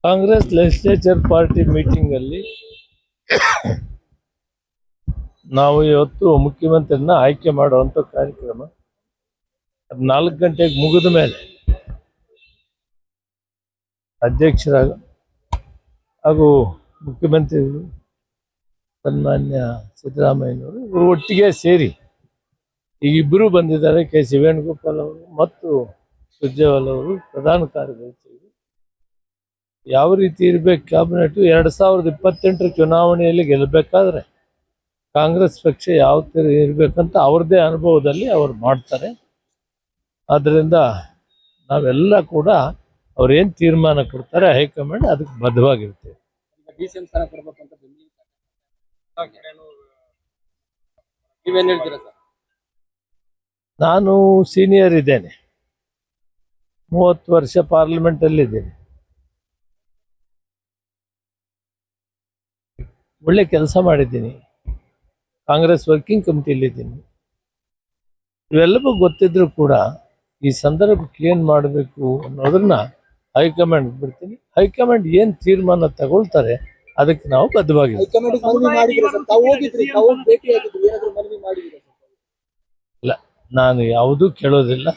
Congress legislature party ಮೀಟಿಂಗಲ್ಲಿ ನಾವು ಇವತ್ತು ಮುಖ್ಯಮಂತ್ರಿನ ಆಯ್ಕೆ ಮಾಡುವಂಥ ಕಾರ್ಯಕ್ರಮ 4 ಗಂಟೆಗೆ ಮುಗಿದ ಮೇಲೆ ಅಧ್ಯಕ್ಷರಾಗ ಹಾಗೂ ಮುಖ್ಯಮಂತ್ರಿಗಳು ಸನ್ಮಾನ್ಯ ಸಿದ್ದರಾಮಯ್ಯನವರು ಇವರು ಒಟ್ಟಿಗೆ ಸೇರಿ ಈಗ ಇಬ್ಬರು ಬಂದಿದ್ದಾರೆ. ಕೆ ಸಿ ವೇಣುಗೋಪಾಲ್ ಅವರು ಮತ್ತು ಸುರ್ಜೇವಾಲಾ ಅವರು ಪ್ರಧಾನ ಕಾರ್ಯದರ್ಶಿ. ಯಾವ ರೀತಿ ಇರಬೇಕು ಕ್ಯಾಬಿನೆಟ್ 2028 ಚುನಾವಣೆಯಲ್ಲಿ ಗೆಲ್ಲಬೇಕಾದ್ರೆ ಕಾಂಗ್ರೆಸ್ ಪಕ್ಷ ಯಾವ ಥರ ಇರಬೇಕಂತ ಅವ್ರದ್ದೇ ಅನುಭವದಲ್ಲಿ ಅವ್ರು ಮಾಡ್ತಾರೆ. ಆದ್ದರಿಂದ ನಾವೆಲ್ಲ ಕೂಡ ಅವ್ರೇನು ತೀರ್ಮಾನ ಕೊಡ್ತಾರೆ ಹೈಕಮಾಂಡ್ ಅದಕ್ಕೆ ಬದ್ಧವಾಗಿರ್ತೇವೆ. ನಾನು ಸೀನಿಯರ್ ಇದ್ದೇನೆ, 30 ವರ್ಷ ಪಾರ್ಲಿಮೆಂಟಲ್ಲಿದ್ದೇನೆ, ಒಳ್ಳೆ ಕೆಲಸ ಮಾಡಿದ್ದೀನಿ, ಕಾಂಗ್ರೆಸ್ ವರ್ಕಿಂಗ್ ಕಮಿಟಿಯಲ್ಲಿದ್ದೀನಿ. ಇವೆಲ್ಲವೂ ಗೊತ್ತಿದ್ರೂ ಕೂಡ ಈ ಸಂದರ್ಭಕ್ಕೆ ಏನು ಮಾಡಬೇಕು ಅನ್ನೋದನ್ನ ಹೈಕಮಾಂಡ್ ಬಿಡ್ತೀನಿ. ಹೈಕಮಾಂಡ್ ಏನು ತೀರ್ಮಾನ ತಗೊಳ್ತಾರೆ ಅದಕ್ಕೆ ನಾವು ಬದ್ಧವಾಗಿದ್ದೀವಿ. ಇಲ್ಲ, ನಾನು ಯಾವುದೂ ಕೇಳೋದಿಲ್ಲ.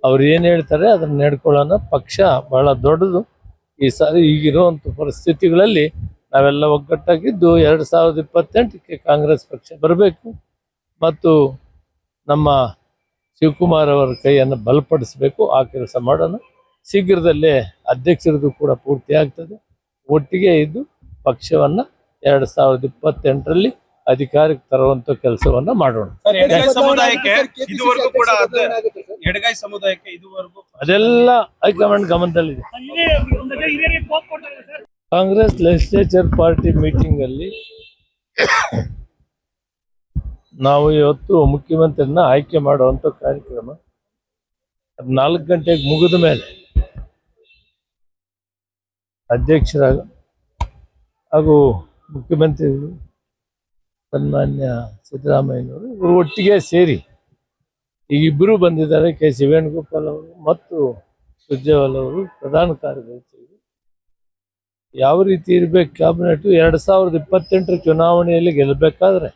ಅವ್ರು ಏನು ಹೇಳ್ತಾರೆ ಅದನ್ನು ನಡ್ಕೊಳ್ಳೋಣ. ಪಕ್ಷ ಬಹಳ ದೊಡ್ಡದು. ಈ ಸಾರಿ ಈಗಿರುವಂಥ ಪರಿಸ್ಥಿತಿಗಳಲ್ಲಿ ನಾವೆಲ್ಲ ಒಗ್ಗಟ್ಟಾಗಿದ್ದು 2028ಕ್ಕೆ ಕಾಂಗ್ರೆಸ್ ಪಕ್ಷ ಬರಬೇಕು ಮತ್ತು ನಮ್ಮ ಶಿವಕುಮಾರ್ ಅವರ ಕೈಯನ್ನು ಬಲಪಡಿಸಬೇಕು. ಆ ಕೆಲಸ ಮಾಡೋಣ. ಶೀಘ್ರದಲ್ಲೇ ಅಧ್ಯಕ್ಷರದ್ದು ಕೂಡ ಪೂರ್ತಿ ಆಗ್ತದೆ. ಒಟ್ಟಿಗೆ ಇದ್ದು ಪಕ್ಷವನ್ನು 2028ರಲ್ಲಿ ಅಧಿಕಾರಕ್ಕೆ ತರುವಂಥ ಕೆಲಸವನ್ನ ಮಾಡೋಣ. ಅದೆಲ್ಲ ಹೈಕಮಾಂಡ್ ಗಮನದಲ್ಲಿದೆ. ಕಾಂಗ್ರೆಸ್ ಲೆಜಿಸ್ಲೇಚರ್ ಪಾರ್ಟಿ ಮೀಟಿಂಗಲ್ಲಿ ನಾವು ಇವತ್ತು ಮುಖ್ಯಮಂತ್ರಿನ ಆಯ್ಕೆ ಮಾಡುವಂಥ ಕಾರ್ಯಕ್ರಮ 4 ಗಂಟೆಗೆ ಮುಗಿದ ಮೇಲೆ ಅಧ್ಯಕ್ಷರಾಗ ಹಾಗೂ ಮುಖ್ಯಮಂತ್ರಿಗಳು ಸನ್ಮಾನ್ಯ ಸಿದ್ದರಾಮಯ್ಯನವರು ಇವರು ಒಟ್ಟಿಗೆ ಸೇರಿ ಈಗ ಇಬ್ಬರು ಬಂದಿದ್ದಾರೆ. ಕೆ ಸಿ ವೇಣುಗೋಪಾಲ್ ಅವರು ಮತ್ತು ಸುರ್ಜೇವಾಲಾ ಅವರು ಪ್ರಧಾನ ಕಾರ್ಯದರ್ಶಿ. ಯಾವ ರೀತಿ ಇರಬೇಕು ಕ್ಯಾಬಿನೆಟ್ 2028 ಚುನಾವಣೆಯಲ್ಲಿ ಗೆಲ್ಲಬೇಕಾದ್ರೆ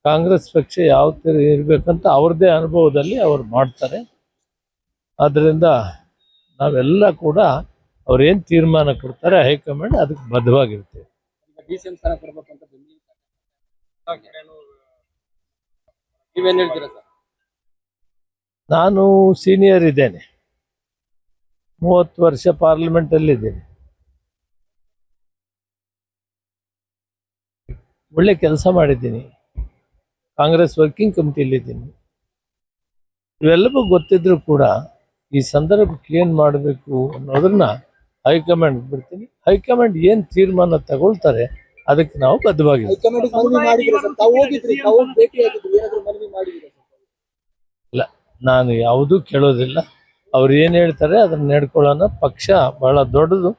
ಕಾಂಗ್ರೆಸ್ ಪಕ್ಷ ಯಾವ ಥರ ಇರಬೇಕಂತ ಅವ್ರದ್ದೇ ಅನುಭವದಲ್ಲಿ ಅವ್ರು ಮಾಡ್ತಾರೆ. ಆದ್ದರಿಂದ ನಾವೆಲ್ಲ ಕೂಡ ಅವ್ರೇನು ತೀರ್ಮಾನ ಕೊಡ್ತಾರೆ ಹೈಕಮಾಂಡ್ ಅದಕ್ಕೆ ಬದ್ಧವಾಗಿರ್ತೇವೆ. ನಾನು ಸೀನಿಯರ್ ಇದ್ದೇನೆ, 30 ವರ್ಷ ಪಾರ್ಲಿಮೆಂಟಲ್ಲಿದ್ದೇನೆ, ಒಳ್ಳೆ ಕೆಲಸ ಮಾಡಿದ್ದೀನಿ, ಕಾಂಗ್ರೆಸ್ ವರ್ಕಿಂಗ್ ಕಮಿಟಿಯಲ್ಲಿದ್ದೀನಿ. ಇವೆಲ್ಲವೂ ಗೊತ್ತಿದ್ರೂ ಕೂಡ ಈ ಸಂದರ್ಭಕ್ಕೆ ಏನು ಮಾಡಬೇಕು ಅನ್ನೋದನ್ನ ಹೈಕಮಾಂಡ್ ಬಿಡ್ತೀನಿ. ಹೈಕಮಾಂಡ್ ಏನು ತೀರ್ಮಾನ ತಗೊಳ್ತಾರೆ ಅದಕ್ಕೆ ನಾವು ಬದ್ಧವಾಗಿದ್ದೀವಿ. ಇಲ್ಲ, ನಾನು ಯಾವುದೂ ಕೇಳೋದಿಲ್ಲ. ಅವ್ರು ಏನು ಹೇಳ್ತಾರೆ ಅದನ್ನು ನಡ್ಕೊಳ್ಳೋಣ. ಪಕ್ಷ ಬಹಳ ದೊಡ್ಡದು.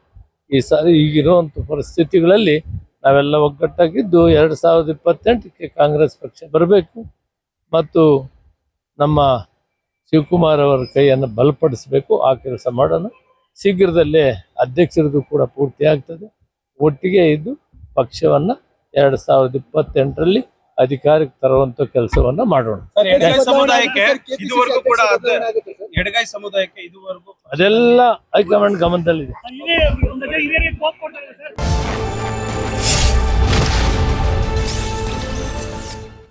ಈ ಸಾರಿ ಈಗಿರುವಂಥ ಪರಿಸ್ಥಿತಿಗಳಲ್ಲಿ ನಾವೆಲ್ಲ ಒಗ್ಗಟ್ಟಾಗಿದ್ದು 2028ಕ್ಕೆ ಕಾಂಗ್ರೆಸ್ ಪಕ್ಷ ಬರಬೇಕು ಮತ್ತು ನಮ್ಮ ಶಿವಕುಮಾರ್ ಅವರ ಕೈಯನ್ನು ಬಲಪಡಿಸಬೇಕು. ಆ ಕೆಲಸ ಮಾಡೋಣ. ಶೀಘ್ರದಲ್ಲೇ ಅಧ್ಯಕ್ಷರದ್ದು ಕೂಡ ಪೂರ್ತಿ ಆಗ್ತದೆ. ಒಟ್ಟಿಗೆ ಇದ್ದು ಪಕ್ಷವನ್ನು 2028ರಲ್ಲಿ ಅಧಿಕಾರಕ್ಕೆ ತರುವಂಥ ಕೆಲಸವನ್ನ ಮಾಡೋಣ. ಅದೆಲ್ಲ ಹೈಕಮಾಂಡ್ ಗಮನದಲ್ಲಿದೆ.